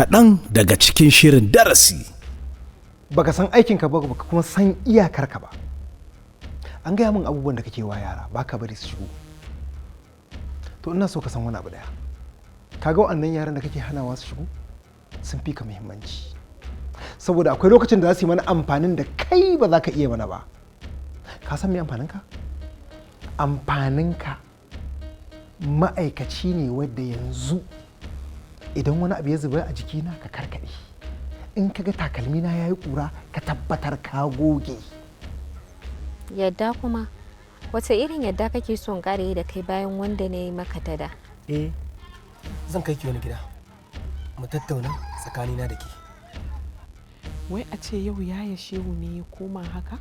kaɗan daga cikin shirin darasi. Baka san aikinka ba, baka kuma san iyakarka ba. An gaya min abubuwan da kake wa yara baka bari su shigo. To ina so ka san wani abu daya. Kaga wa'annan yaran da kake hanawa su shigo sun fi ka muhimmanci. Saboda akwai lokacin da za su yi mana amfanin da kai ba za ka iya mana ba. Ka san me amfaninka? Amfaninka ma'aikaci ne wadda yanzu idan wani abu ya zuba a jikina ka karkaɗe. In ka ga takalmina ya yi ƙura ka tabbatar ka goge. Yadda kuma wace irin yadda kake son ƙare da kai bayan wanda ne maka ta da? Zan kai ki wani gida mu tattauna tsakanina da ke. Wai a ce yau yaya shehu ne ya koma haka?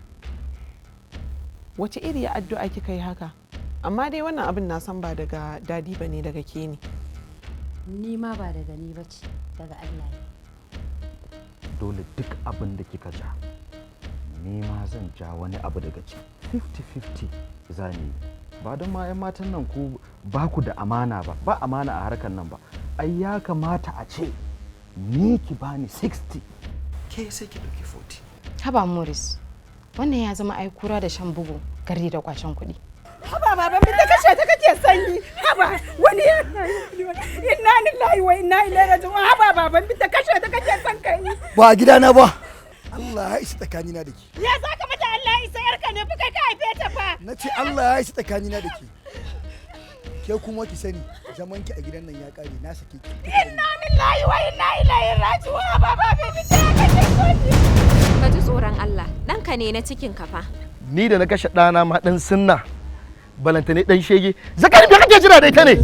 Wace iri ya addu'a kika yi haka? Amma dai wannan abin na san ba daga dadi ba ne, daga ke ne. Ni ma ba daga ni ba ce, daga Allah ne. Dole duk abin da kika ja ni ma zan ja wani abu daga ci 50-50 za ni. Ba don ma 'yan matan nan ku ba ku da amana ba amana a harkar nan ba. Ai ya kamata a ce ni ki bani 60 ke sai ki ɗauki 40. Haba Morris, wannan ya zama aikura da shan bugu gari da kwacen kuɗi. Haba baban da kashe ta kake sanyi. Haba wani inna lillahi wa inna ilaihi raji'un. Haba baban da kashe ta kake son kai. Ba gidana ba. Allah ya isa tsakanina da ke. Ya zaka mata Allah ya isa yarka ne fa kai ka haife ta fa. Na ce Allah ya isa tsakanina da ke. Ke kuma ki sani zaman ki a gidan nan ya kare, na sake ki. Inna lillahi wa inna ilaihi raji'un. Haba baban da kashe sanyi. Ka ji tsoron Allah, ɗanka ne na cikin kafa. Ni da na kashe ɗana ma ɗan sunna. Balanta ne ɗan shege. Zakari me kake jira da ita ne?